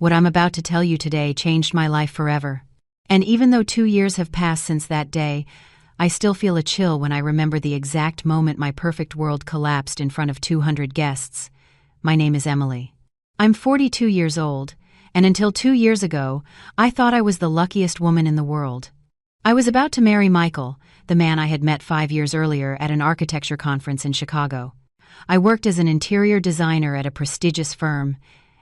What I'm about to tell you today changed my life forever. And even though 2 years have passed since that day, I still feel a chill when I remember the exact moment my perfect world collapsed in front of 200 guests. My name is Emily. I'm 42 years old, and until 2 years ago, I thought I was the luckiest woman in the world. I was about to marry Michael, the man I had met 5 years earlier at an architecture conference in Chicago. I worked as an interior designer at a prestigious firm,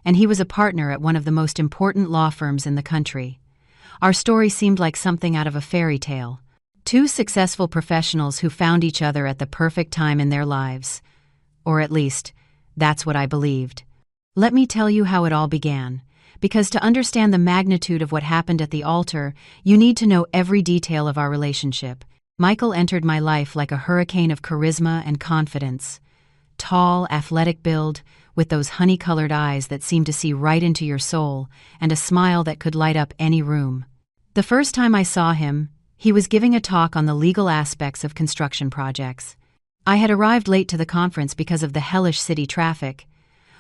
and he was a partner at one of the most important law firms in the country. Our story seemed like something out of a fairy tale. Two successful professionals who found each other at the perfect time in their lives. Or at least, that's what I believed. Let me tell you how it all began, because to understand the magnitude of what happened at the altar, you need to know every detail of our relationship. Michael entered my life like a hurricane of charisma and confidence. Tall, athletic build, with those honey-colored eyes that seemed to see right into your soul, and a smile that could light up any room. The first time I saw him, he was giving a talk on the legal aspects of construction projects. I had arrived late to the conference because of the hellish city traffic.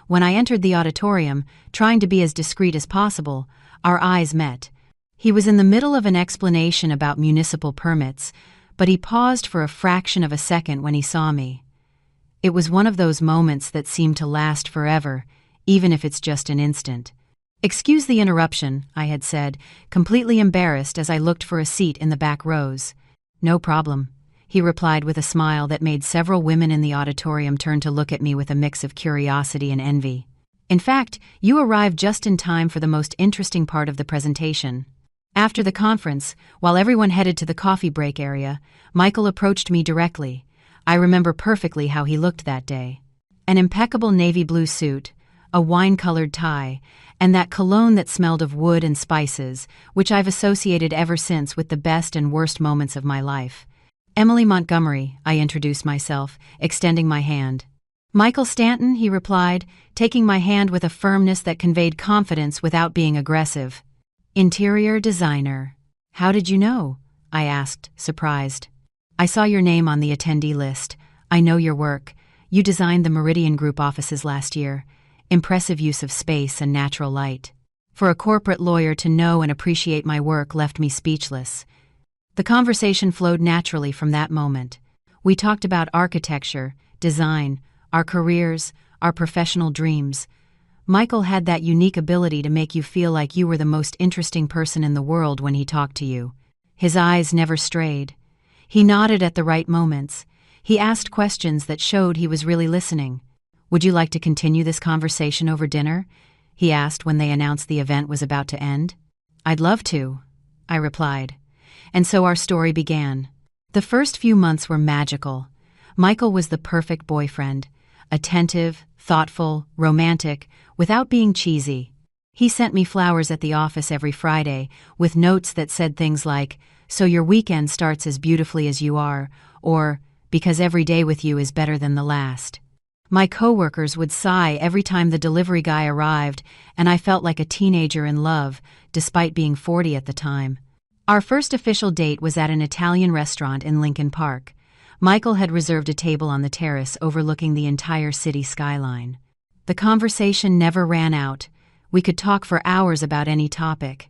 When I entered the auditorium, trying to be as discreet as possible, our eyes met. He was in the middle of an explanation about municipal permits, but he paused for a fraction of a second when he saw me. It was one of those moments that seem to last forever, even if it's just an instant. "Excuse the interruption," I had said, completely embarrassed as I looked for a seat in the back rows. "No problem," he replied with a smile that made several women in the auditorium turn to look at me with a mix of curiosity and envy. "In fact, you arrived just in time for the most interesting part of the presentation." After the conference, while everyone headed to the coffee break area, Michael approached me directly. I remember perfectly how he looked that day. An impeccable navy blue suit, a wine-colored tie, and that cologne that smelled of wood and spices, which I've associated ever since with the best and worst moments of my life. "Emily Montgomery," I introduced myself, extending my hand. "Michael Stanton," he replied, taking my hand with a firmness that conveyed confidence without being aggressive. "Interior designer. How did you know?" I asked, surprised. "I saw your name on the attendee list. I know your work. You designed the Meridian Group offices last year. Impressive use of space and natural light. For a corporate lawyer to know and appreciate my work left me speechless." The conversation flowed naturally from that moment. We talked about architecture, design, our careers, our professional dreams. Michael had that unique ability to make you feel like you were the most interesting person in the world when he talked to you. His eyes never strayed. He nodded at the right moments. He asked questions that showed he was really listening. "Would you like to continue this conversation over dinner?" he asked when they announced the event was about to end. "I'd love to," I replied. And so our story began. The first few months were magical. Michael was the perfect boyfriend. Attentive, thoughtful, romantic, without being cheesy. He sent me flowers at the office every Friday, with notes that said things like, "So your weekend starts as beautifully as you are," or, "Because every day with you is better than the last." My coworkers would sigh every time the delivery guy arrived, and I felt like a teenager in love, despite being 40 at the time. Our first official date was at an Italian restaurant in Lincoln Park. Michael had reserved a table on the terrace overlooking the entire city skyline. The conversation never ran out. We could talk for hours about any topic.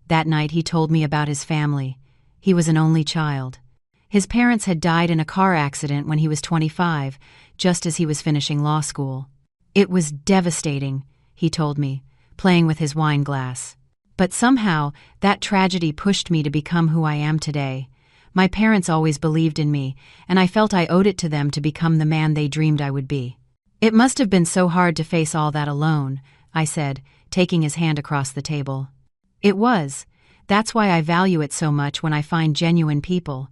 That night he told me about his family. He was an only child. His parents had died in a car accident when he was 25, just as he was finishing law school. "It was devastating," he told me, playing with his wine glass. "But somehow, that tragedy pushed me to become who I am today. My parents always believed in me, and I felt I owed it to them to become the man they dreamed I would be." "It must have been so hard to face all that alone," I said, taking his hand across the table. "It was. That's why I value it so much when I find genuine people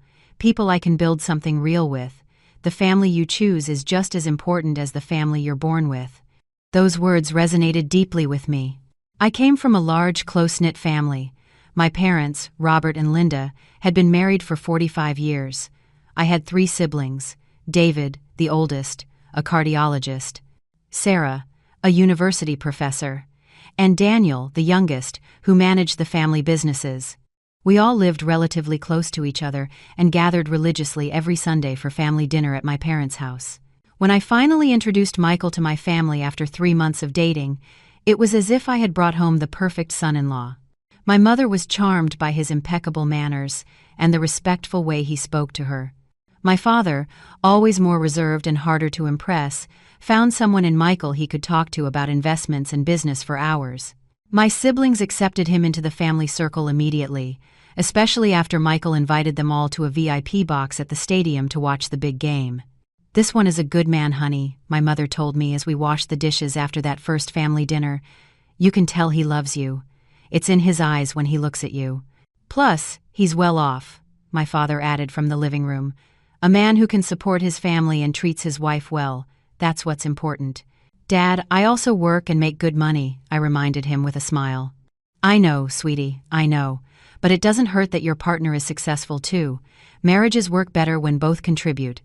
I can build something real with. The family you choose is just as important as the family you're born with." Those words resonated deeply with me. I came from a large, close-knit family. My parents, Robert and Linda, had been married for 45 years. I had 3 siblings: David, the oldest, a cardiologist; Sarah, a university professor; and Daniel, the youngest, who managed the family businesses. We all lived relatively close to each other and gathered religiously every Sunday for family dinner at my parents' house. When I finally introduced Michael to my family after 3 months of dating, It was as if I had brought home the perfect son-in-law. My mother was charmed by his impeccable manners and the respectful way he spoke to her. My father, always more reserved and harder to impress, found someone in Michael he could talk to about investments and business for hours. My siblings accepted him into the family circle immediately, especially after Michael invited them all to a VIP box at the stadium to watch the big game. "This one is a good man, honey," my mother told me as we washed the dishes after that first family dinner. "You can tell he loves you. It's in his eyes when he looks at you. Plus, he's well off," my father added from the living room. "A man who can support his family and treats his wife well, that's what's important." "Dad, I also work and make good money," I reminded him with a smile. "I know, sweetie, I know. But it doesn't hurt that your partner is successful too. Marriages work better when both contribute."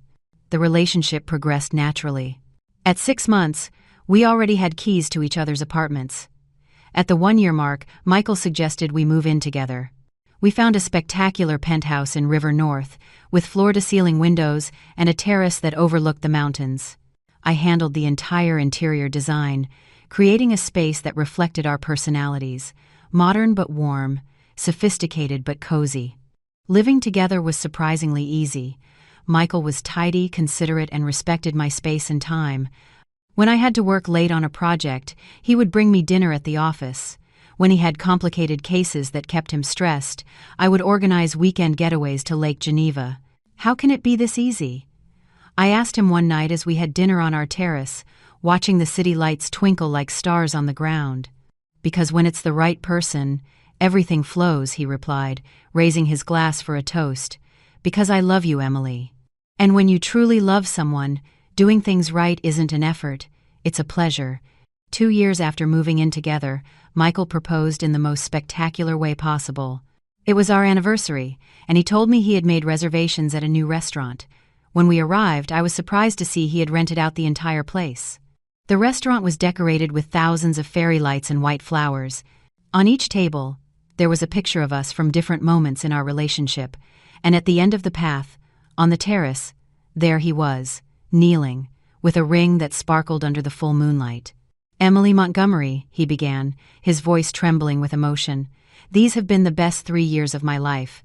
The relationship progressed naturally. At 6 months, we already had keys to each other's apartments. At the 1-year mark, Michael suggested we move in together. We found a spectacular penthouse in River North, with floor-to-ceiling windows and a terrace that overlooked the mountains. I handled the entire interior design, creating a space that reflected our personalities, modern but warm, sophisticated but cozy. Living together was surprisingly easy. Michael was tidy, considerate, and respected my space and time. When I had to work late on a project, he would bring me dinner at the office. When he had complicated cases that kept him stressed, I would organize weekend getaways to Lake Geneva. "How can it be this easy?" I asked him one night as we had dinner on our terrace, watching the city lights twinkle like stars on the ground. "Because when it's the right person, everything flows," he replied, raising his glass for a toast. "Because I love you, Emily. And when you truly love someone, doing things right isn't an effort, it's a pleasure." 2 years after moving in together, Michael proposed in the most spectacular way possible. It was our anniversary, and he told me he had made reservations at a new restaurant. When we arrived, I was surprised to see he had rented out the entire place. The restaurant was decorated with thousands of fairy lights and white flowers. On each table, there was a picture of us from different moments in our relationship, and at the end of the path, on the terrace, there he was, kneeling, with a ring that sparkled under the full moonlight. "Emily Montgomery," he began, his voice trembling with emotion, "these have been the best 3 years of my life.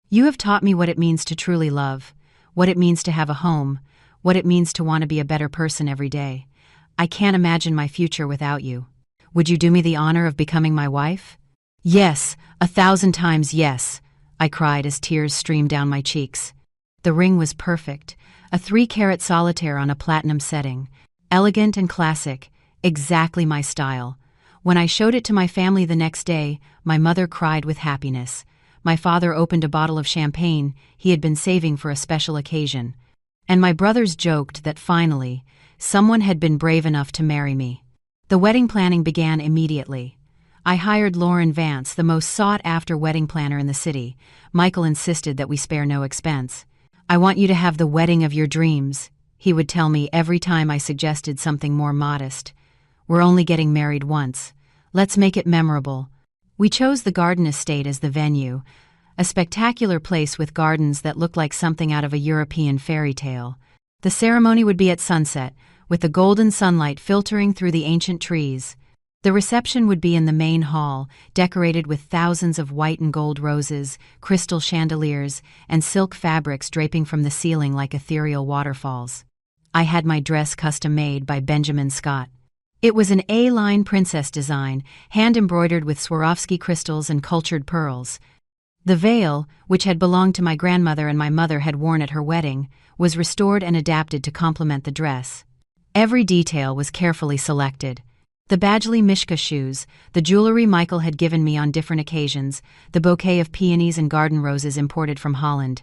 You have taught me what it means to truly love, what it means to have a home, what it means to want to be a better person every day. I can't imagine my future without you. Would you do me the honor of becoming my wife?" "Yes, 1,000 times yes," I cried as tears streamed down my cheeks. The ring was perfect, a 3-carat solitaire on a platinum setting, elegant and classic, exactly my style. When I showed it to my family the next day, my mother cried with happiness. My father opened a bottle of champagne he had been saving for a special occasion. And my brothers joked that finally, someone had been brave enough to marry me. The wedding planning began immediately. I hired Lauren Vance, the most sought-after wedding planner in the city. Michael insisted that we spare no expense. "I want you to have the wedding of your dreams," he would tell me every time I suggested something more modest. "We're only getting married once. Let's make it memorable." We chose the Garden Estate as the venue, a spectacular place with gardens that looked like something out of a European fairy tale. The ceremony would be at sunset, with the golden sunlight filtering through the ancient trees. The reception would be in the main hall, decorated with thousands of white and gold roses, crystal chandeliers, and silk fabrics draping from the ceiling like ethereal waterfalls. I had my dress custom-made by Benjamin Scott. It was an A-line princess design, hand-embroidered with Swarovski crystals and cultured pearls. The veil, which had belonged to my grandmother and my mother had worn at her wedding, was restored and adapted to complement the dress. Every detail was carefully selected. The Badgley Mishka shoes, the jewelry Michael had given me on different occasions, the bouquet of peonies and garden roses imported from Holland.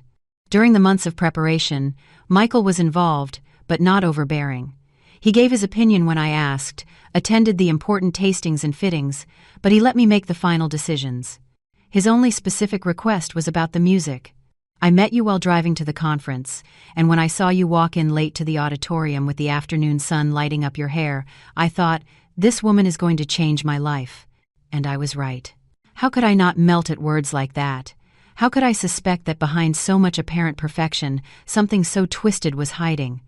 During the months of preparation, Michael was involved, but not overbearing. He gave his opinion when I asked, attended the important tastings and fittings, but he let me make the final decisions. His only specific request was about the music. "I met you while driving to the conference, and when I saw you walk in late to the auditorium with the afternoon sun lighting up your hair, I thought, this woman is going to change my life." And I was right. How could I not melt at words like that? How could I suspect that behind so much apparent perfection, something so twisted was hiding?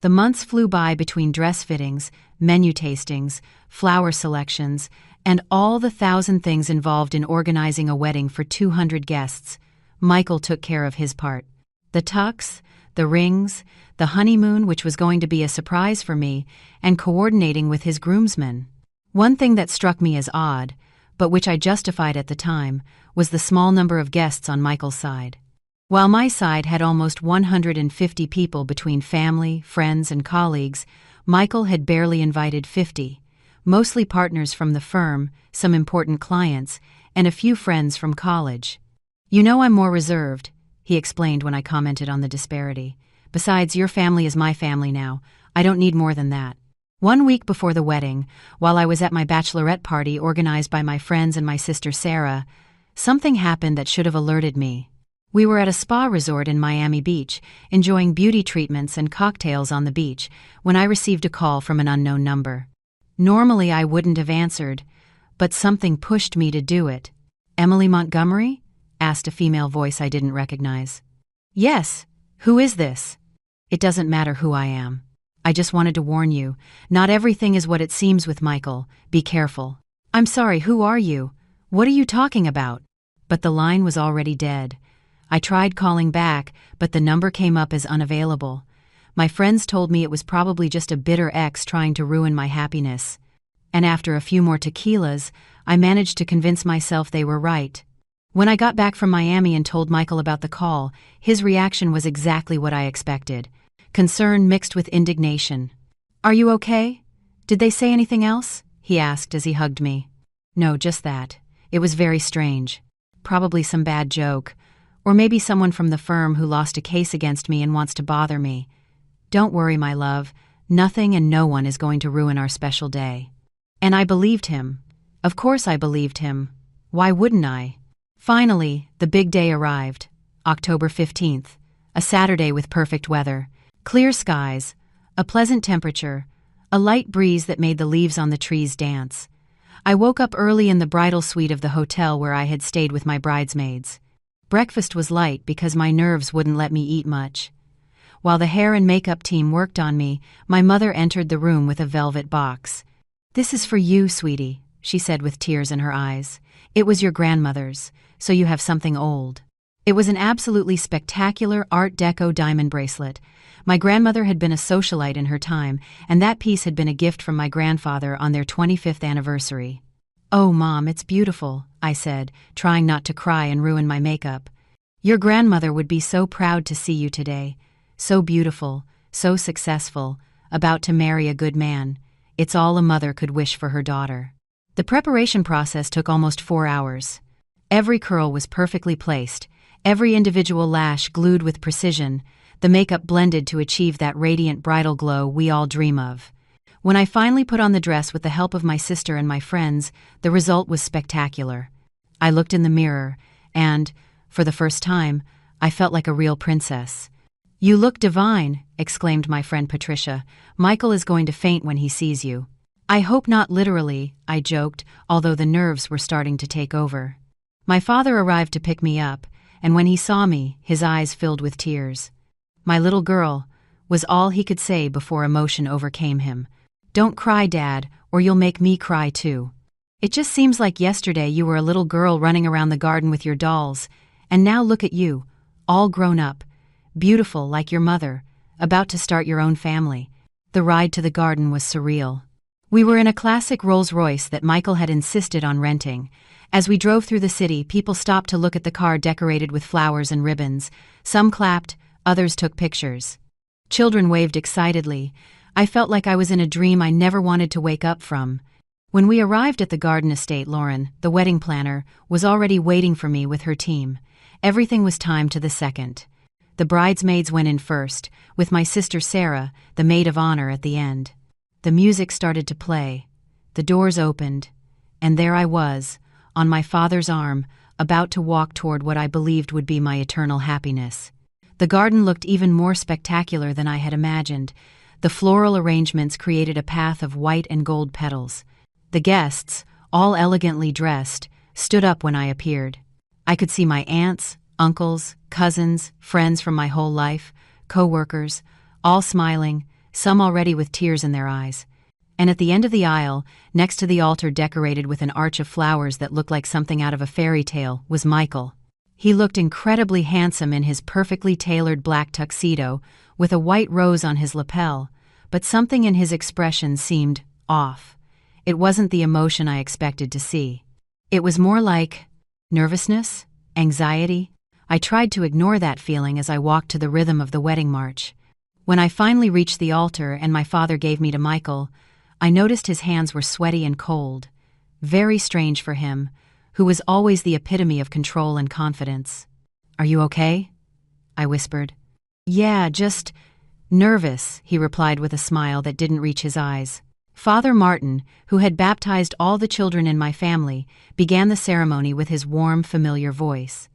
The months flew by between dress fittings, menu tastings, flower selections, and all the thousand things involved in organizing a wedding for 200 guests. Michael took care of his part. The tux, the rings, the honeymoon, which was going to be a surprise for me, and coordinating with his groomsmen. One thing that struck me as odd, but which I justified at the time, was the small number of guests on Michael's side. While my side had almost 150 people between family, friends, and colleagues, Michael had barely invited 50, mostly partners from the firm, some important clients, and a few friends from college. "You know I'm more reserved," he explained when I commented on the disparity. "Besides, your family is my family now. I don't need more than that." 1 week before the wedding, while I was at my bachelorette party organized by my friends and my sister Sarah, something happened that should have alerted me. We were at a spa resort in Miami Beach, enjoying beauty treatments and cocktails on the beach, when I received a call from an unknown number. Normally I wouldn't have answered, but something pushed me to do it. "Emily Montgomery?" asked a female voice I didn't recognize. "Yes. Who is this?" "It doesn't matter who I am. I just wanted to warn you, not everything is what it seems with Michael. Be careful." "I'm sorry, who are you? What are you talking about?" But the line was already dead. I tried calling back, but the number came up as unavailable. My friends told me it was probably just a bitter ex trying to ruin my happiness. And after a few more tequilas, I managed to convince myself they were right. When I got back from Miami and told Michael about the call, his reaction was exactly what I expected. Concern mixed with indignation. "Are you okay? Did they say anything else?" he asked as he hugged me. "No, just that. It was very strange. Probably some bad joke. Or maybe someone from the firm who lost a case against me and wants to bother me. Don't worry, my love. Nothing and no one is going to ruin our special day." And I believed him. Of course I believed him. Why wouldn't I? Finally, the big day arrived. October 15th. A Saturday with perfect weather. Clear skies. A pleasant temperature. A light breeze that made the leaves on the trees dance. I woke up early in the bridal suite of the hotel where I had stayed with my bridesmaids. Breakfast was light because my nerves wouldn't let me eat much. While the hair and makeup team worked on me, my mother entered the room with a velvet box. "This is for you, sweetie," she said with tears in her eyes. "It was your grandmother's, so you have something old." It was an absolutely spectacular Art Deco diamond bracelet. My grandmother had been a socialite in her time, and that piece had been a gift from my grandfather on their 25th anniversary. "Oh, Mom, it's beautiful," I said, trying not to cry and ruin my makeup. "Your grandmother would be so proud to see you today. So beautiful, so successful, about to marry a good man. It's all a mother could wish for her daughter." The preparation process took almost 4 hours. Every curl was perfectly placed, every individual lash glued with precision, the makeup blended to achieve that radiant bridal glow we all dream of. When I finally put on the dress with the help of my sister and my friends, the result was spectacular. I looked in the mirror, and, for the first time, I felt like a real princess. "You look divine," exclaimed my friend Patricia. "Michael is going to faint when he sees you." "I hope not literally," I joked, although the nerves were starting to take over. My father arrived to pick me up, and when he saw me, his eyes filled with tears. "My little girl," was all he could say before emotion overcame him. "Don't cry, Dad, or you'll make me cry too. It just seems like yesterday you were a little girl running around the garden with your dolls, and now look at you, all grown up, beautiful like your mother, about to start your own family." The ride to the garden was surreal. We were in a classic Rolls-Royce that Michael had insisted on renting. As we drove through the city, people stopped to look at the car decorated with flowers and ribbons. Some clapped, others took pictures. Children waved excitedly. I felt like I was in a dream I never wanted to wake up from. When we arrived at the garden estate, Lauren, the wedding planner, was already waiting for me with her team. Everything was timed to the second. The bridesmaids went in first, with my sister Sarah, the maid of honor, at the end. The music started to play. The doors opened, and there I was, on my father's arm, about to walk toward what I believed would be my eternal happiness. The garden looked even more spectacular than I had imagined. The floral arrangements created a path of white and gold petals. The guests, all elegantly dressed, stood up when I appeared. I could see my aunts, uncles, cousins, friends from my whole life, co-workers, all smiling, some already with tears in their eyes. And at the end of the aisle, next to the altar decorated with an arch of flowers that looked like something out of a fairy tale, was Michael. He looked incredibly handsome in his perfectly tailored black tuxedo, with a white rose on his lapel, but something in his expression seemed off. It wasn't the emotion I expected to see. It was more like nervousness, anxiety. I tried to ignore that feeling as I walked to the rhythm of the wedding march. When I finally reached the altar and my father gave me to Michael, I noticed his hands were sweaty and cold. Very strange for him, who was always the epitome of control and confidence. "Are you okay?" I whispered. "Yeah, just nervous," he replied with a smile that didn't reach his eyes. Father Martin, who had baptized all the children in my family, began the ceremony with his warm, familiar voice.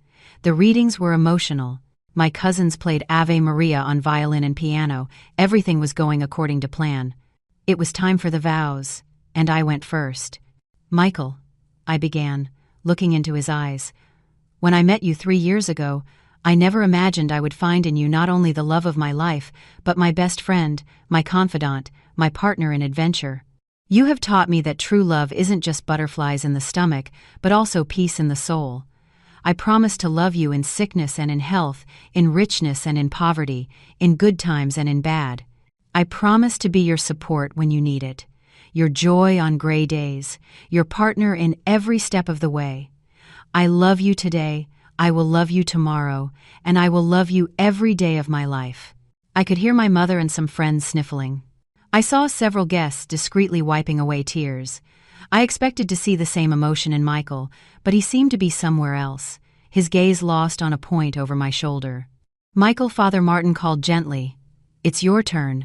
The readings were emotional. My cousins played Ave Maria on violin and piano. Everything was going according to plan. It was time for the vows, and I went first. "Michael," I began, looking into his eyes, "when I met you 3 years ago, I never imagined I would find in you not only the love of my life, but my best friend, my confidant, my partner in adventure. You have taught me that true love isn't just butterflies in the stomach, but also peace in the soul. I promise to love you in sickness and in health, in richness and in poverty, in good times and in bad. I promise to be your support when you need it, your joy on gray days, your partner in every step of the way. I love you today, I will love you tomorrow, and I will love you every day of my life." I could hear my mother and some friends sniffling. I saw several guests discreetly wiping away tears. I expected to see the same emotion in Michael, but he seemed to be somewhere else, his gaze lost on a point over my shoulder. "Michael," Father Martin called gently. "It's your turn."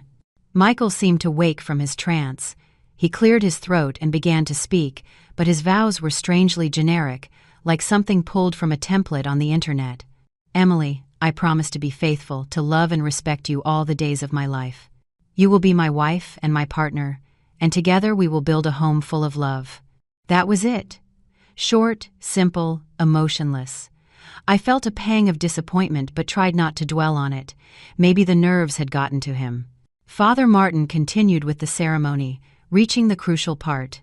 Michael seemed to wake from his trance. He cleared his throat and began to speak, but his vows were strangely generic, like something pulled from a template on the internet. "Emily, I promise to be faithful, to love and respect you all the days of my life. You will be my wife and my partner, and together we will build a home full of love." That was it. Short, simple, emotionless. I felt a pang of disappointment but tried not to dwell on it. Maybe the nerves had gotten to him. Father Martin continued with the ceremony, reaching the crucial part.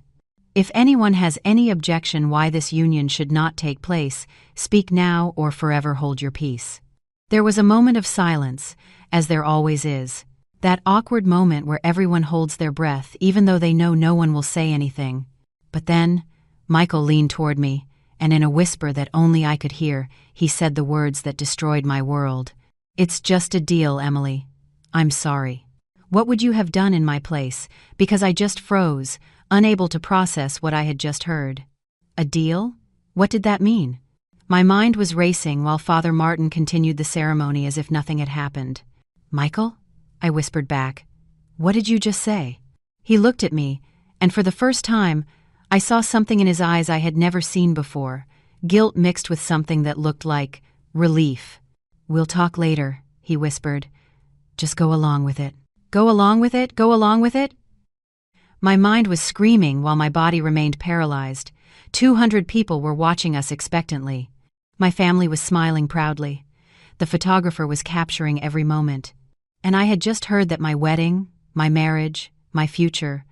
"If anyone has any objection why this union should not take place, speak now or forever hold your peace." There was a moment of silence, as there always is. That awkward moment where everyone holds their breath even though they know no one will say anything. But then, Michael leaned toward me, and in a whisper that only I could hear, he said the words that destroyed my world. "It's just a deal, Emily. I'm sorry." What would you have done in my place? Because I just froze, unable to process what I had just heard. A deal? What did that mean? My mind was racing while Father Martin continued the ceremony as if nothing had happened. "Michael?" I whispered back. "What did you just say?" He looked at me, and for the first time, I saw something in his eyes I had never seen before, guilt mixed with something that looked like relief. "We'll talk later," he whispered. "Just go along with it." Go along with it? Go along with it? My mind was screaming while my body remained paralyzed. 200 people were watching us expectantly. My family was smiling proudly. The photographer was capturing every moment. And I had just heard that my wedding, my marriage, my future,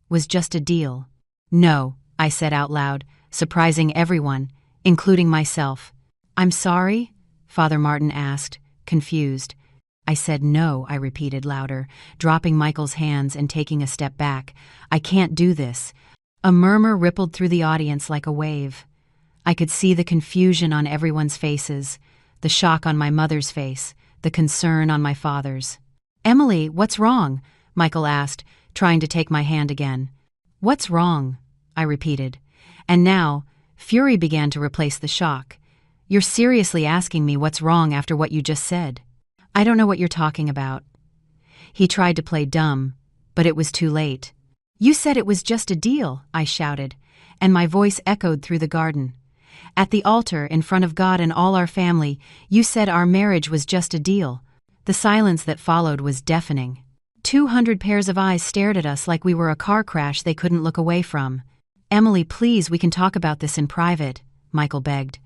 was just a deal. "No," I said out loud, surprising everyone, including myself. "I'm sorry?" Father Martin asked, confused. I said no, I repeated louder, dropping Michael's hands and taking a step back. "I can't do this." A murmur rippled through the audience like a wave. I could see the confusion on everyone's faces, the shock on my mother's face, the concern on my father's. "Emily, what's wrong?" Michael asked, trying to take my hand again. "What's wrong?" I repeated. And now, fury began to replace the shock. "You're seriously asking me what's wrong after what you just said?" "I don't know what you're talking about." He tried to play dumb, but it was too late. "You said it was just a deal," I shouted, and my voice echoed through the garden. "At the altar, in front of God and all our family, you said our marriage was just a deal." The silence that followed was deafening. 200 pairs of eyes stared at us like we were a car crash they couldn't look away from. "Emily, please, we can talk about this in private," Michael begged.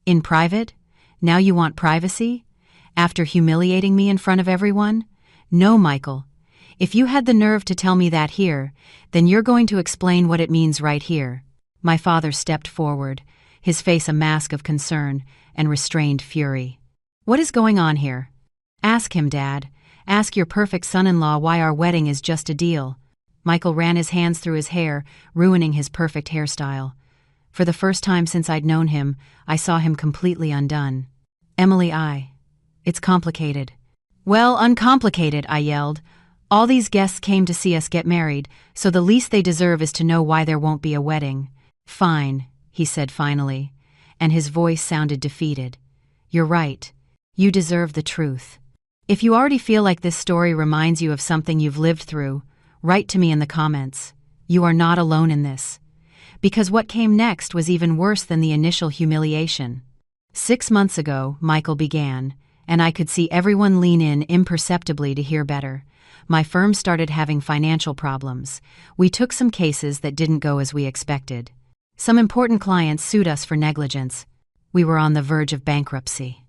"In private? Now you want privacy? After humiliating me in front of everyone?" "No, Michael. If you had the nerve to tell me that here, then you're going to explain what it means right here." My father stepped forward, his face a mask of concern and restrained fury. "What is going on here? Ask him, Dad. Ask your perfect son-in-law why our wedding is just a deal." Michael ran his hands through his hair, ruining his perfect hairstyle. For the first time since I'd known him, I saw him completely undone. "Emily, it's complicated." "Well, uncomplicated," I yelled. "All these guests came to see us get married, so the least they deserve is to know why there won't be a wedding." "Fine," he said finally, and his voice sounded defeated. "You're right. You deserve the truth. If you already feel like this story reminds you of something you've lived through, write to me in the comments. You are not alone in this. Because what came next was even worse than the initial humiliation." 6 months ago, Michael began, and I could see everyone lean in imperceptibly to hear better. My firm started having financial problems. We took some cases that didn't go as we expected. Some important clients sued us for negligence. We were on the verge of bankruptcy.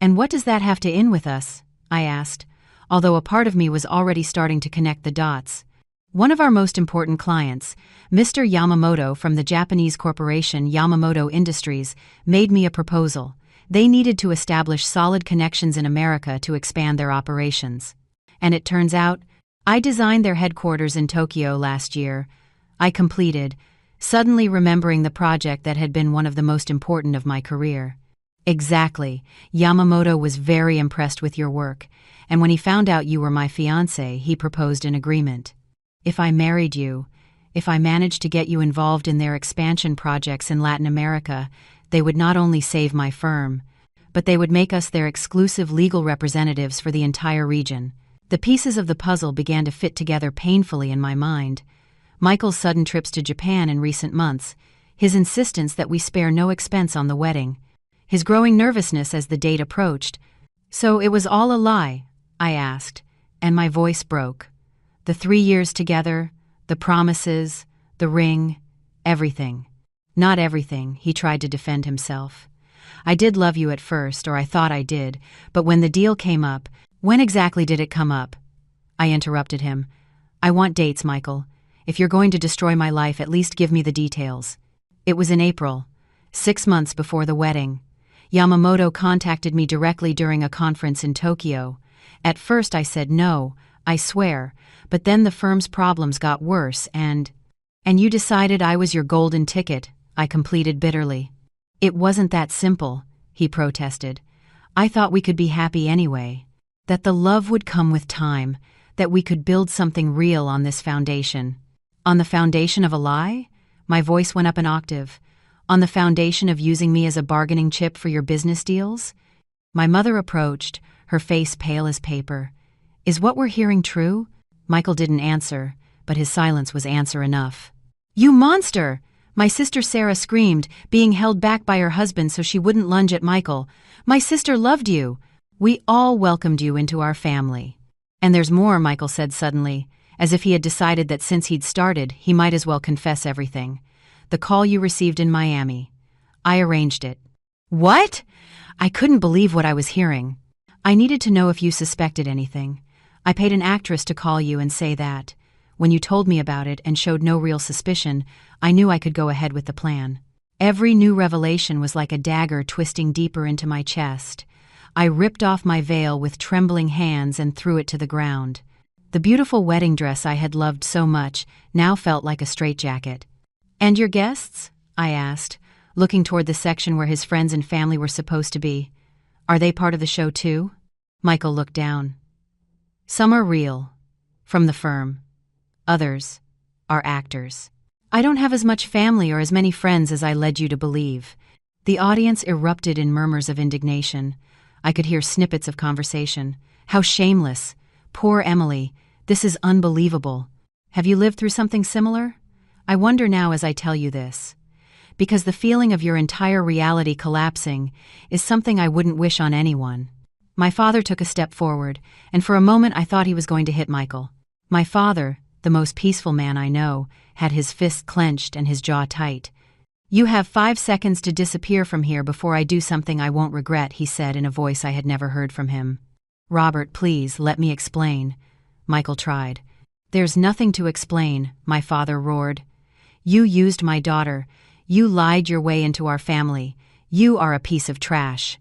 "And what does that have to do with us?" I asked, although a part of me was already starting to connect the dots. "One of our most important clients, Mr. Yamamoto from the Japanese corporation Yamamoto Industries, made me a proposal. They needed to establish solid connections in America to expand their operations. And it turns out, I designed their headquarters in Tokyo last year. I completed, suddenly remembering the project that had been one of the most important of my career." "Exactly. Yamamoto was very impressed with your work, and when he found out you were my fiancé, he proposed an agreement. If I married you, if I managed to get you involved in their expansion projects in Latin America, they would not only save my firm, but they would make us their exclusive legal representatives for the entire region." The pieces of the puzzle began to fit together painfully in my mind. Michael's sudden trips to Japan in recent months, his insistence that we spare no expense on the wedding, his growing nervousness as the date approached. "So it was all a lie?" I asked, and my voice broke. "The 3 years together, the promises, the ring, everything." "Not everything," he tried to defend himself. "I did love you at first, or I thought I did, but when the deal came up—" "When exactly did it come up?" I interrupted him. "I want dates, Michael. If you're going to destroy my life, at least give me the details." "It was in April, 6 months before the wedding. Yamamoto contacted me directly during a conference in Tokyo. At first I said no, I swear, but then the firm's problems got worse and you decided I was your golden ticket," I completed bitterly. "It wasn't that simple," he protested. "I thought we could be happy anyway. That the love would come with time, that we could build something real on this foundation." "On the foundation of a lie?" My voice went up an octave. "On the foundation of using me as a bargaining chip for your business deals?" My mother approached, her face pale as paper. "Is what we're hearing true?" Michael didn't answer, but his silence was answer enough. "You monster!" my sister Sarah screamed, being held back by her husband so she wouldn't lunge at Michael. "My sister loved you. We all welcomed you into our family." "And there's more," Michael said suddenly, as if he had decided that since he'd started, he might as well confess everything. "The call you received in Miami. I arranged it." "What?" I couldn't believe what I was hearing. "I needed to know if you suspected anything. I paid an actress to call you and say that. When you told me about it and showed no real suspicion, I knew I could go ahead with the plan." Every new revelation was like a dagger twisting deeper into my chest. I ripped off my veil with trembling hands and threw it to the ground. The beautiful wedding dress I had loved so much now felt like a straitjacket. "And your guests?" I asked, looking toward the section where his friends and family were supposed to be. "Are they part of the show too?" Michael looked down. "Some are real, from the firm. Others are actors. I don't have as much family or as many friends as I led you to believe." The audience erupted in murmurs of indignation. I could hear snippets of conversation. "How shameless! Poor Emily! This is unbelievable. Have you lived through something similar? I wonder now as I tell you this. Because the feeling of your entire reality collapsing is something I wouldn't wish on anyone." My father took a step forward, and for a moment I thought he was going to hit Michael. My father, the most peaceful man I know, had his fists clenched and his jaw tight. "You have 5 seconds to disappear from here before I do something I won't regret," he said in a voice I had never heard from him. "Robert, please, let me explain." Michael tried. "There's nothing to explain," my father roared. "You used my daughter. You lied your way into our family. You are a piece of trash."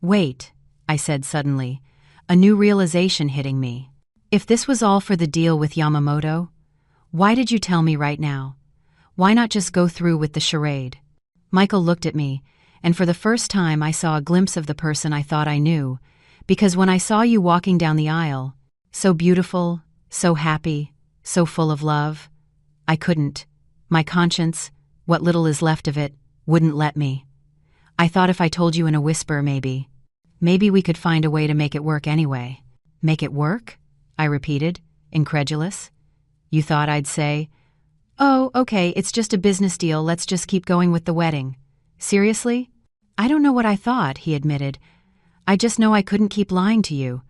"Wait," I said suddenly, a new realization hitting me. If this was all for the deal with Yamamoto, why did you tell me right now? Why not just go through with the charade? Michael looked at me, and for the first time I saw a glimpse of the person I thought I knew, because when I saw you walking down the aisle, so beautiful, so happy, so full of love, I couldn't. My conscience, what little is left of it, wouldn't let me. I thought if I told you in a whisper, maybe we could find a way to make it work anyway. Make it work? I repeated, incredulous. You thought I'd say, "Oh, okay, it's just a business deal, let's just keep going with the wedding." Seriously? I don't know what I thought, he admitted. I just know I couldn't keep lying to you.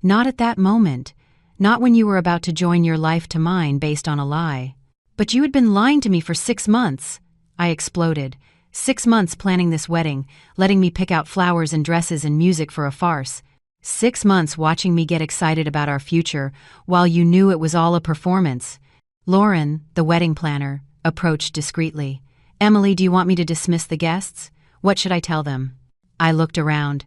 Not at that moment. Not when you were about to join your life to mine based on a lie. But you had been lying to me for 6 months. I exploded. 6 months planning this wedding, letting me pick out flowers and dresses and music for a farce. 6 months watching me get excited about our future, while you knew it was all a performance. Lauren, the wedding planner, approached discreetly. "Emily, do you want me to dismiss the guests? What should I tell them?" I looked around.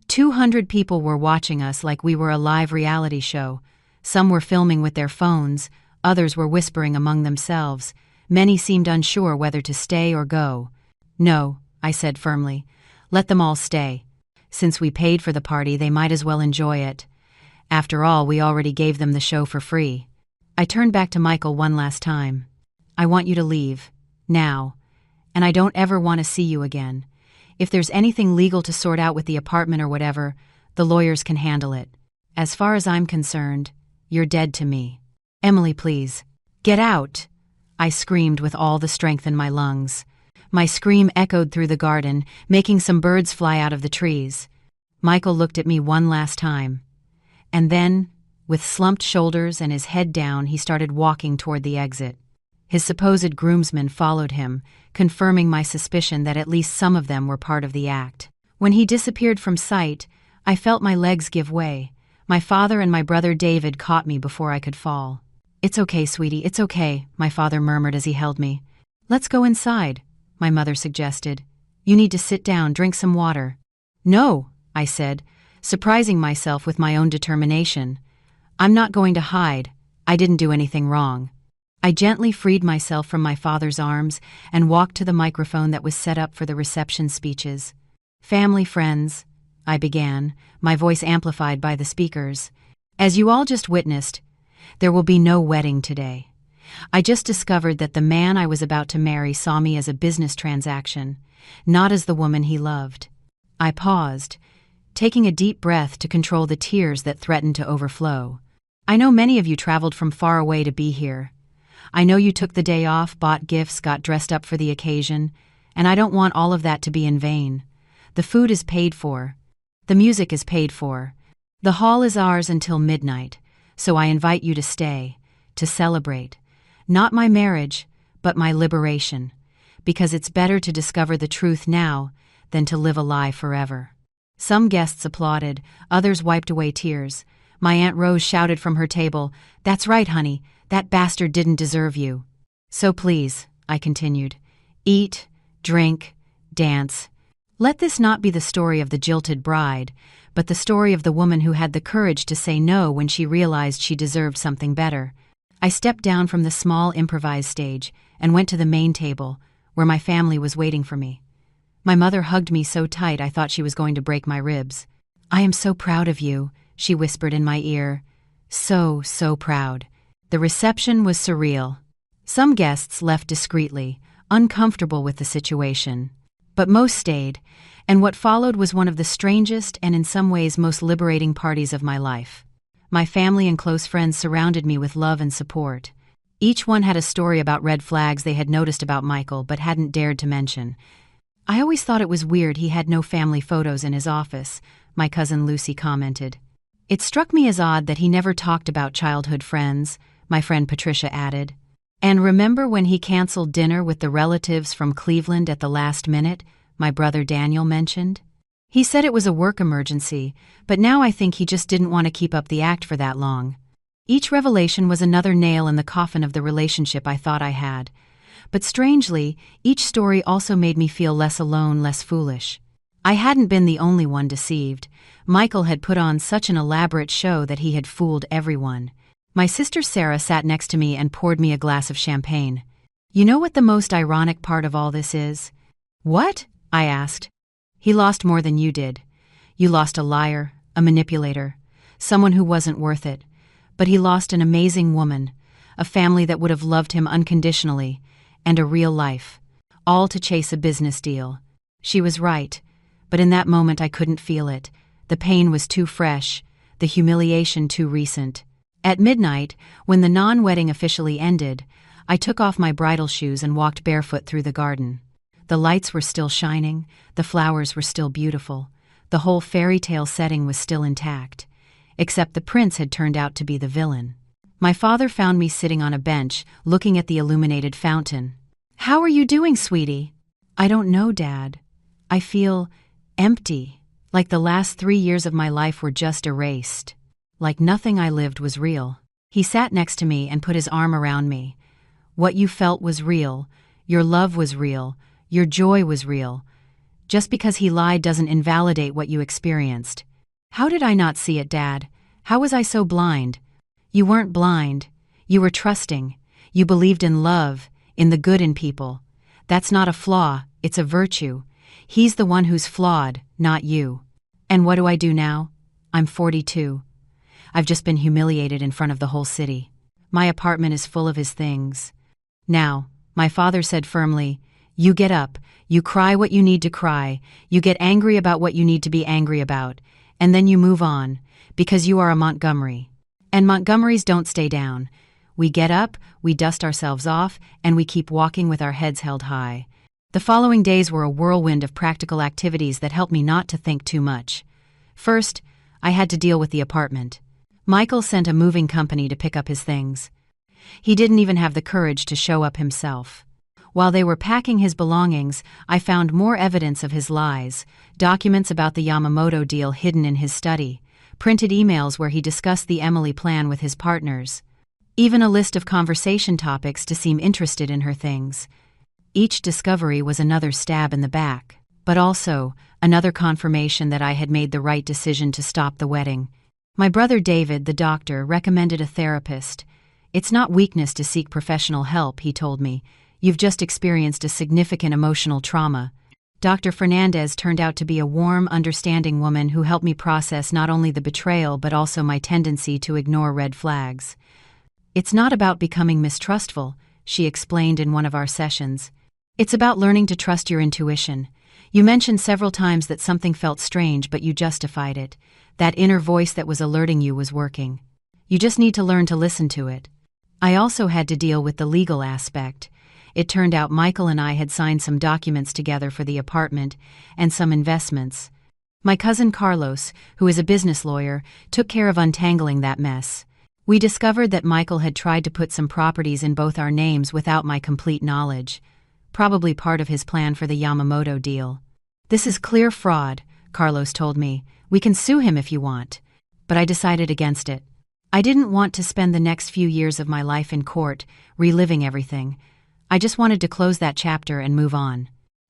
200 people were watching us like we were a live reality show. Some were filming with their phones, others were whispering among themselves. Many seemed unsure whether to stay or go. "No," I said firmly. "Let them all stay. Since we paid for the party, they might as well enjoy it. After all, we already gave them the show for free." I turned back to Michael one last time. "I want you to leave. Now. And I don't ever want to see you again. If there's anything legal to sort out with the apartment or whatever, the lawyers can handle it. As far as I'm concerned, you're dead to me. Emily, please. Get out!" I screamed with all the strength in my lungs. My scream echoed through the garden, making some birds fly out of the trees. Michael looked at me one last time. And then, with slumped shoulders and his head down, he started walking toward the exit. His supposed groomsmen followed him, confirming my suspicion that at least some of them were part of the act. When he disappeared from sight, I felt my legs give way. My father and my brother David caught me before I could fall. "It's okay, sweetie, it's okay," my father murmured as he held me. "Let's go inside," my mother suggested. "You need to sit down, drink some water." "No," I said, surprising myself with my own determination. "I'm not going to hide. I didn't do anything wrong." I gently freed myself from my father's arms and walked to the microphone that was set up for the reception speeches. "Family, friends," I began, my voice amplified by the speakers. "As you all just witnessed, there will be no wedding today. I just discovered that the man I was about to marry saw me as a business transaction, not as the woman he loved." I paused, taking a deep breath to control the tears that threatened to overflow. "I know many of you traveled from far away to be here. I know you took the day off, bought gifts, got dressed up for the occasion, and I don't want all of that to be in vain. The food is paid for. The music is paid for. The hall is ours until midnight, so I invite you to stay, to celebrate. Not my marriage, but my liberation, because it's better to discover the truth now than to live a lie forever." Some guests applauded, others wiped away tears. My Aunt Rose shouted from her table, "That's right, honey, that bastard didn't deserve you." "So please," I continued, "eat, drink, dance. Let this not be the story of the jilted bride, but the story of the woman who had the courage to say no when she realized she deserved something better." I stepped down from the small improvised stage and went to the main table, where my family was waiting for me. My mother hugged me so tight I thought she was going to break my ribs. "I am so proud of you," she whispered in my ear. So proud." The reception was surreal. Some guests left discreetly, uncomfortable with the situation. But most stayed, and what followed was one of the strangest and in some ways most liberating parties of my life. My family and close friends surrounded me with love and support. Each one had a story about red flags they had noticed about Michael but hadn't dared to mention. "I always thought it was weird he had no family photos in his office," my cousin Lucy commented. "It struck me as odd that he never talked about childhood friends," my friend Patricia added. "And remember when he canceled dinner with the relatives from Cleveland at the last minute?" my brother Daniel mentioned. "He said it was a work emergency, but now I think he just didn't want to keep up the act for that long." Each revelation was another nail in the coffin of the relationship I thought I had. But strangely, each story also made me feel less alone, less foolish. I hadn't been the only one deceived. Michael had put on such an elaborate show that he had fooled everyone. My sister Sarah sat next to me and poured me a glass of champagne. You know what the most ironic part of all this is? What? I asked. He lost more than you did. You lost a liar, a manipulator, someone who wasn't worth it. But he lost an amazing woman, a family that would have loved him unconditionally, and a real life, all to chase a business deal. She was right, but in that moment I couldn't feel it. The pain was too fresh, the humiliation too recent. At midnight, when the non-wedding officially ended, I took off my bridal shoes and walked barefoot through the garden. The lights were still shining, the flowers were still beautiful, the whole fairy tale setting was still intact, except the prince had turned out to be the villain. My father found me sitting on a bench, looking at the illuminated fountain. "How are you doing, sweetie?" "I don't know, Dad. I feel empty, like the last 3 years of my life were just erased. Like nothing I lived was real." He sat next to me and put his arm around me. "What you felt was real. Your love was real. Your joy was real. Just because he lied doesn't invalidate what you experienced." How did I not see it, Dad? How was I so blind? You weren't blind. You were trusting. You believed in love, in the good in people. That's not a flaw, it's a virtue. He's the one who's flawed, not you. And what do I do now? I'm 42. I've just been humiliated in front of the whole city. My apartment is full of his things. Now, my father said firmly, "You get up, you cry what you need to cry, you get angry about what you need to be angry about, and then you move on, because you are a Montgomery. And Montgomerys don't stay down. We get up, we dust ourselves off, and we keep walking with our heads held high." The following days were a whirlwind of practical activities that helped me not to think too much. First, I had to deal with the apartment. Michael sent a moving company to pick up his things. He didn't even have the courage to show up himself. While they were packing his belongings, I found more evidence of his lies, documents about the Yamamoto deal hidden in his study, printed emails where he discussed the Emily plan with his partners, even a list of conversation topics to seem interested in her things. Each discovery was another stab in the back, but also another confirmation that I had made the right decision to stop the wedding. My brother David, the doctor, recommended a therapist. "It's not weakness to seek professional help," he told me. "You've just experienced a significant emotional trauma." Dr. Fernandez turned out to be a warm, understanding woman who helped me process not only the betrayal but also my tendency to ignore red flags. "It's not about becoming mistrustful," she explained in one of our sessions. "It's about learning to trust your intuition. You mentioned several times that something felt strange, but you justified it. That inner voice that was alerting you was working. You just need to learn to listen to it." I also had to deal with the legal aspect. It turned out Michael and I had signed some documents together for the apartment and some investments. My cousin Carlos, who is a business lawyer, took care of untangling that mess. We discovered that Michael had tried to put some properties in both our names without my complete knowledge, probably part of his plan for the Yamamoto deal. "This is clear fraud," Carlos told me. "We can sue him if you want." But I decided against it. I didn't want to spend the next few years of my life in court, reliving everything. I just wanted to close that chapter and move on.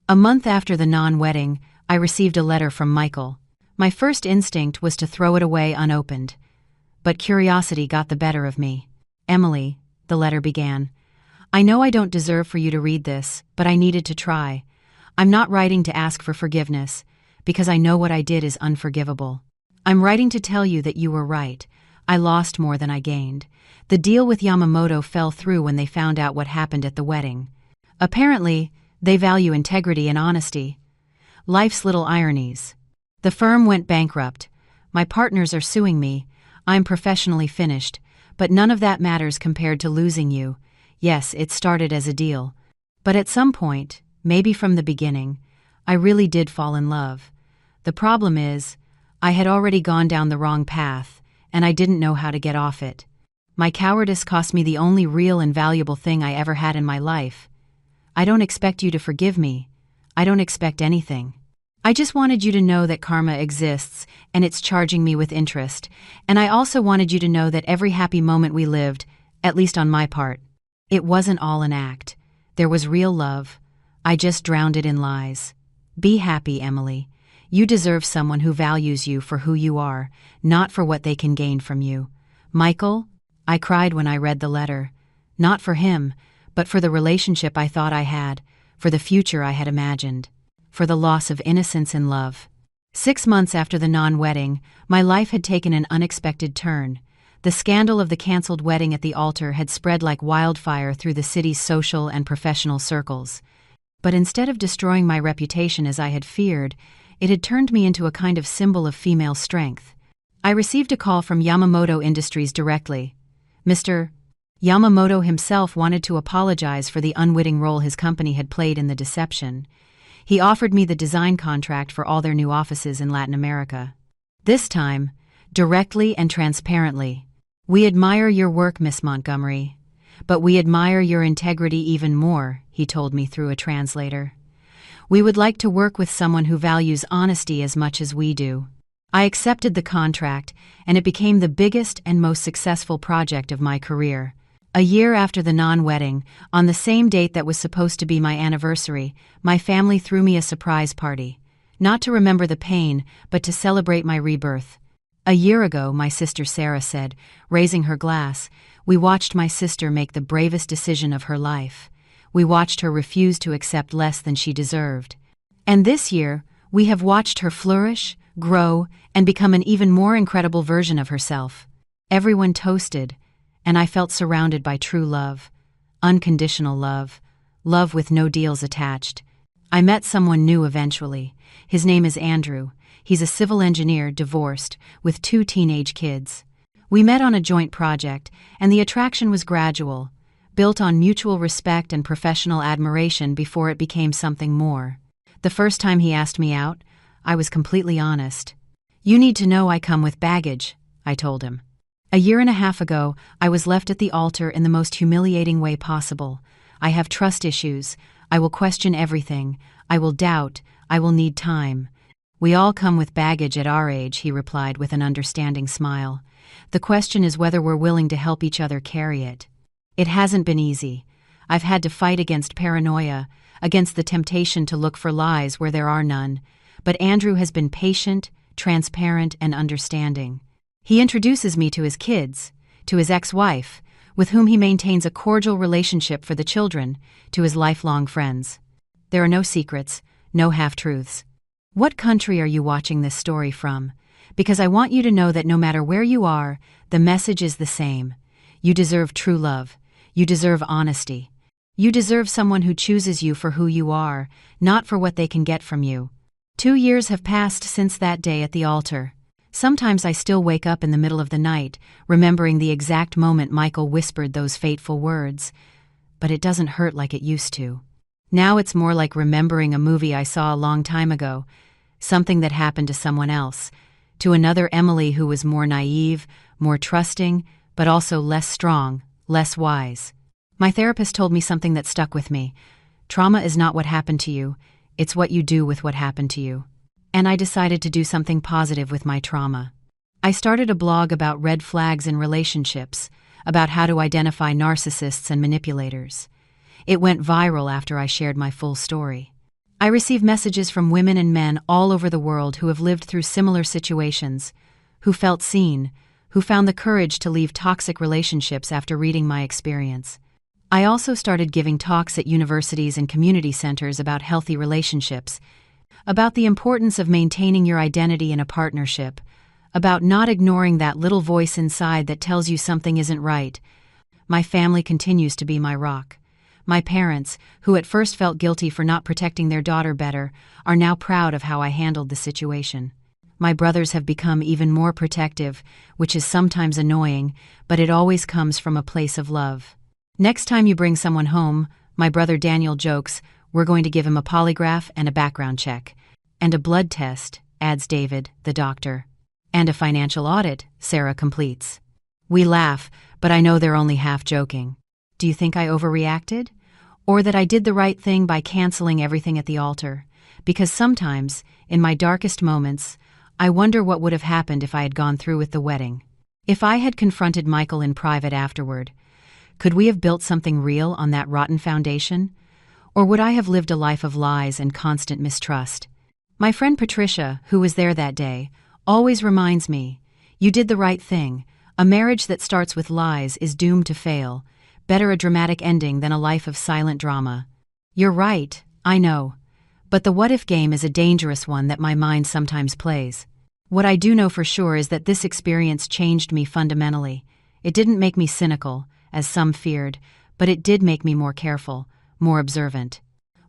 A month after the non-wedding, I received a letter from Michael. My first instinct was to throw it away unopened. But curiosity got the better of me. "Emily," the letter began, "I know I don't deserve for you to read this, but I needed to try. I'm not writing to ask for forgiveness, because I know what I did is unforgivable. I'm writing to tell you that you were right. I lost more than I gained. The deal with Yamamoto fell through when they found out what happened at the wedding. Apparently, they value integrity and honesty. Life's little ironies. The firm went bankrupt. My partners are suing me. I'm professionally finished, but none of that matters compared to losing you. Yes, it started as a deal. But at some point, maybe from the beginning, I really did fall in love. The problem is, I had already gone down the wrong path, and I didn't know how to get off it. My cowardice cost me the only real and valuable thing I ever had in my life. I don't expect you to forgive me. I don't expect anything. I just wanted you to know that karma exists, and it's charging me with interest. And I also wanted you to know that every happy moment we lived, at least on my part, it wasn't all an act. There was real love. I just drowned it in lies. Be happy, Emily. You deserve someone who values you for who you are, not for what they can gain from you. Michael, I cried when I read the letter. Not for him, but for the relationship I thought I had, for the future I had imagined, for the loss of innocence and love. 6 months after the non-wedding, my life had taken an unexpected turn. The scandal of the canceled wedding at the altar had spread like wildfire through the city's social and professional circles. But instead of destroying my reputation as I had feared, it had turned me into a kind of symbol of female strength. I received a call from Yamamoto Industries directly. Mr. Yamamoto himself wanted to apologize for the unwitting role his company had played in the deception. He offered me the design contract for all their new offices in Latin America. This time, directly and transparently. We admire your work, Miss Montgomery. But we admire your integrity even more, he told me through a translator. We would like to work with someone who values honesty as much as we do. I accepted the contract, and it became the biggest and most successful project of my career. A year after the non-wedding, on the same date that was supposed to be my anniversary, my family threw me a surprise party. Not to remember the pain, but to celebrate my rebirth. A year ago, my sister Sarah said, raising her glass, we watched my sister make the bravest decision of her life. We watched her refuse to accept less than she deserved. And this year, we have watched her flourish, grow, and become an even more incredible version of herself. Everyone toasted, and I felt surrounded by true love. Unconditional love. Love with no deals attached. I met someone new eventually. His name is Andrew. He's a civil engineer, divorced, with 2 teenage kids. We met on a joint project, and the attraction was gradual, built on mutual respect and professional admiration before it became something more. The first time he asked me out, I was completely honest. You need to know I come with baggage, I told him. A year and a half ago, I was left at the altar in the most humiliating way possible. I have trust issues. I will question everything. I will doubt. I will need time. We all come with baggage at our age, he replied with an understanding smile. The question is whether we're willing to help each other carry it. It hasn't been easy. I've had to fight against paranoia, against the temptation to look for lies where there are none. But Andrew has been patient, transparent, and understanding. He introduces me to his kids, to his ex-wife, with whom he maintains a cordial relationship for the children, to his lifelong friends. There are no secrets, no half-truths. What country are you watching this story from? Because I want you to know that no matter where you are, the message is the same. You deserve true love. You deserve honesty. You deserve someone who chooses you for who you are, not for what they can get from you. 2 years have passed since that day at the altar. Sometimes I still wake up in the middle of the night, remembering the exact moment Michael whispered those fateful words. But it doesn't hurt like it used to. Now it's more like remembering a movie I saw a long time ago, something that happened to someone else, to another Emily who was more naive, more trusting, but also less strong, less wise. My therapist told me something that stuck with me. Trauma is not what happened to you, it's what you do with what happened to you. And I decided to do something positive with my trauma. I started a blog about red flags in relationships, about how to identify narcissists and manipulators. It went viral after I shared my full story. I receive messages from women and men all over the world who have lived through similar situations, who felt seen, who found the courage to leave toxic relationships after reading my experience. I also started giving talks at universities and community centers about healthy relationships, about the importance of maintaining your identity in a partnership, about not ignoring that little voice inside that tells you something isn't right. My family continues to be my rock. My parents, who at first felt guilty for not protecting their daughter better, are now proud of how I handled the situation. My brothers have become even more protective, which is sometimes annoying, but it always comes from a place of love. Next time you bring someone home, my brother Daniel jokes, we're going to give him a polygraph and a background check. And a blood test, adds David, the doctor. And a financial audit, Sarah completes. We laugh, but I know they're only half joking. Do you think I overreacted? Or that I did the right thing by canceling everything at the altar? because sometimes, in my darkest moments, I wonder what would have happened if I had gone through with the wedding. If I had confronted Michael in private afterward, could we have built something real on that rotten foundation? Or would I have lived a life of lies and constant mistrust? My friend Patricia, who was there that day, always reminds me, "You did the right thing. A marriage that starts with lies is doomed to fail. Better a dramatic ending than a life of silent drama." You're right, I know. But the what-if game is a dangerous one that my mind sometimes plays. What I do know for sure is that this experience changed me fundamentally. It didn't make me cynical, as some feared, but it did make me more careful, more observant,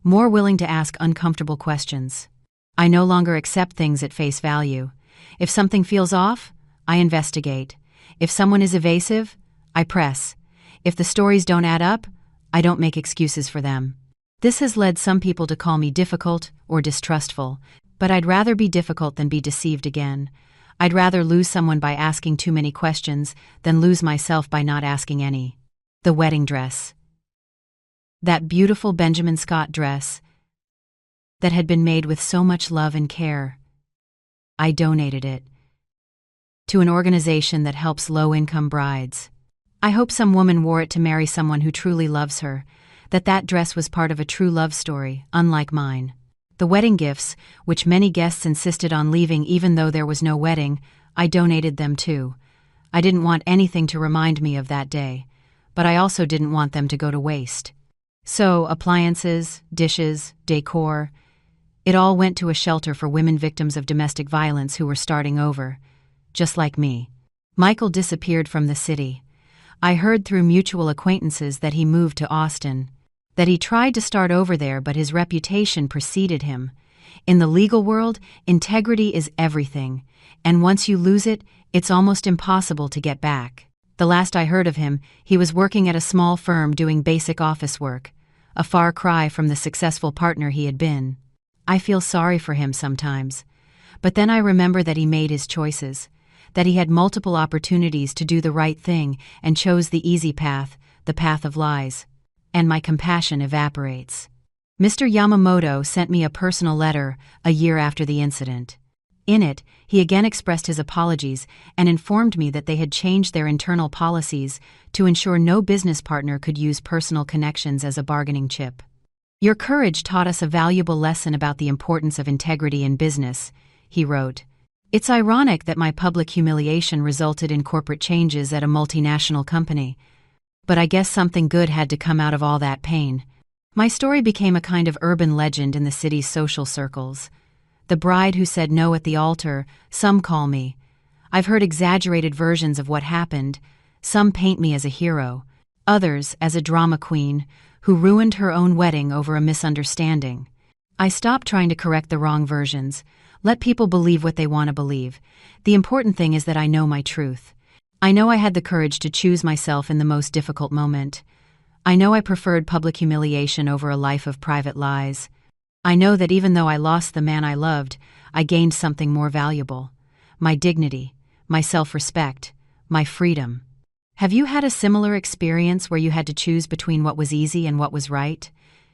more willing to ask uncomfortable questions. I no longer accept things at face value. If something feels off, I investigate. If someone is evasive, I press. If the stories don't add up, I don't make excuses for them. This has led some people to call me difficult or distrustful, but I'd rather be difficult than be deceived again. I'd rather lose someone by asking too many questions than lose myself by not asking any. The wedding dress. That beautiful Benjamin Scott dress that had been made with so much love and care. I donated it to an organization that helps low-income brides. I hope some woman wore it to marry someone who truly loves her, that dress was part of a true love story, unlike mine. The wedding gifts, which many guests insisted on leaving even though there was no wedding, I donated them too. I didn't want anything to remind me of that day, but I also didn't want them to go to waste. So, appliances, dishes, decor, it all went to a shelter for women victims of domestic violence who were starting over, just like me. Michael disappeared from the city. I heard through mutual acquaintances that he moved to Austin, that he tried to start over there but his reputation preceded him. In the legal world, integrity is everything, and once you lose it, it's almost impossible to get back. The last I heard of him, he was working at a small firm doing basic office work, a far cry from the successful partner he had been. I feel sorry for him sometimes, but then I remember that he made his choices, that he had multiple opportunities to do the right thing and chose the easy path, the path of lies. And my compassion evaporates. Mr. Yamamoto sent me a personal letter a year after the incident. In it, he again expressed his apologies and informed me that they had changed their internal policies to ensure no business partner could use personal connections as a bargaining chip. "Your courage taught us a valuable lesson about the importance of integrity in business," he wrote. "It's ironic that my public humiliation resulted in corporate changes at a multinational company. But I guess something good had to come out of all that pain." My story became a kind of urban legend in the city's social circles. The bride who said no at the altar, some call me. I've heard exaggerated versions of what happened. Some paint me as a hero, others as a drama queen who ruined her own wedding over a misunderstanding. I stopped trying to correct the wrong versions. Let people believe what they want to believe. The important thing is that I know my truth. I know I had the courage to choose myself in the most difficult moment. I know I preferred public humiliation over a life of private lies. I know that even though I lost the man I loved, I gained something more valuable. My dignity, my self-respect, my freedom. Have you had a similar experience where you had to choose between what was easy and what was right?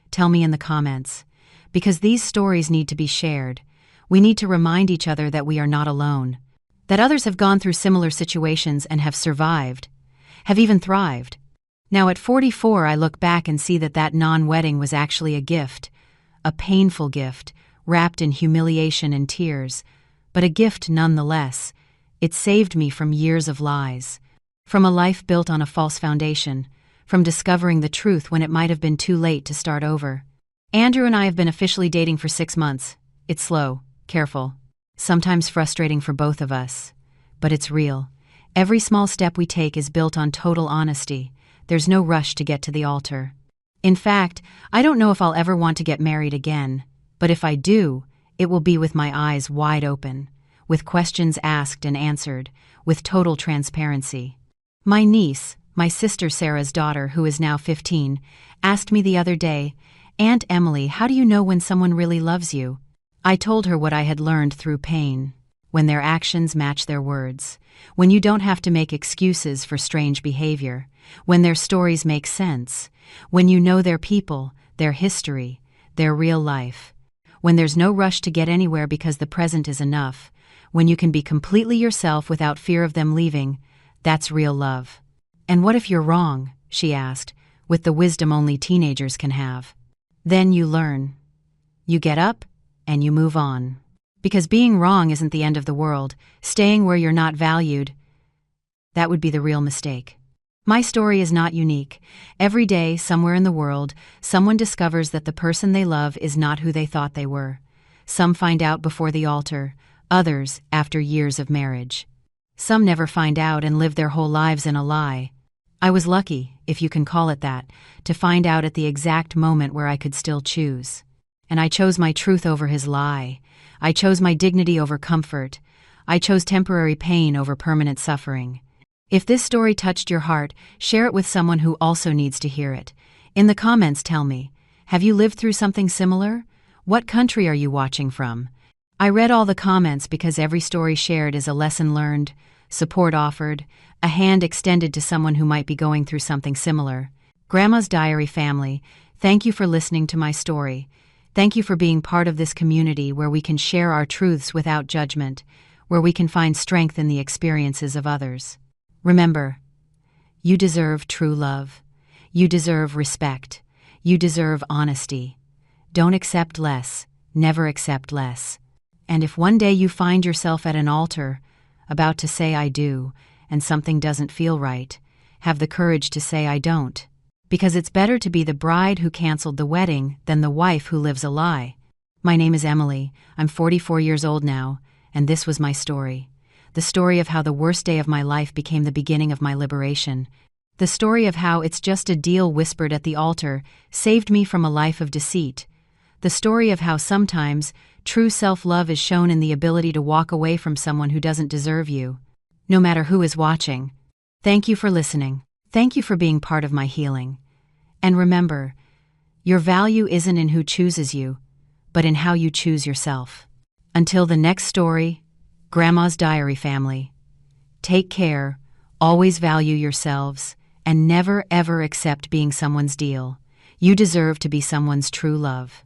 Tell me in the comments. Because these stories need to be shared. We need to remind each other that we are not alone. That others have gone through similar situations and have survived, have even thrived. Now at 44 I look back and see that non-wedding was actually a gift, a painful gift, wrapped in humiliation and tears, but a gift nonetheless. It saved me from years of lies, from a life built on a false foundation, from discovering the truth when it might have been too late to start over. Andrew and I have been officially dating for 6 months. It's slow, careful, sometimes frustrating for both of us, but it's real. Every small step we take is built on total honesty. There's no rush to get to the altar. In fact, I don't know if I'll ever want to get married again, but if I do, it will be with my eyes wide open, with questions asked and answered, with total transparency. My niece, my sister Sarah's daughter, who is now 15, asked me the other day, "Aunt Emily, how do you know when someone really loves you?" I told her what I had learned through pain, when their actions match their words, when you don't have to make excuses for strange behavior, when their stories make sense, when you know their people, their history, their real life. when there's no rush to get anywhere because the present is enough, when you can be completely yourself without fear of them leaving, that's real love. And what if you're wrong? She asked, with the wisdom only teenagers can have. Then you learn. You get up, and you move on. Because being wrong isn't the end of the world. Staying where you're not valued, that would be the real mistake. My story is not unique. Every day, somewhere in the world, someone discovers that the person they love is not who they thought they were. Some find out before the altar, others after years of marriage. Some never find out and live their whole lives in a lie. I was lucky, if you can call it that, to find out at the exact moment where I could still choose. And I chose my truth over his lie. I chose my dignity over comfort. I chose temporary pain over permanent suffering. If this story touched your heart, share it with someone who also needs to hear it. In the comments, tell me, have you lived through something similar? What country are you watching from? I read all the comments because every story shared is a lesson learned, support offered, a hand extended to someone who might be going through something similar. Grandma's Diary family, thank you for listening to my story. Thank you for being part of this community where we can share our truths without judgment, where we can find strength in the experiences of others. Remember, you deserve true love. You deserve respect. You deserve honesty. Don't accept less. Never accept less. And if one day you find yourself at an altar, about to say I do, and something doesn't feel right, have the courage to say I don't. Because it's better to be the bride who canceled the wedding than the wife who lives a lie. My name is Emily. I'm 44 years old now, and this was my story. The story of how the worst day of my life became the beginning of my liberation. The story of how it's just a deal whispered at the altar saved me from a life of deceit. The story of how sometimes true self-love is shown in the ability to walk away from someone who doesn't deserve you, no matter who is watching. Thank you for listening. Thank you for being part of my healing. And remember, your value isn't in who chooses you, but in how you choose yourself. Until the next story, Grandma's Diary family. Take care, always value yourselves, and never ever accept being someone's deal. You deserve to be someone's true love.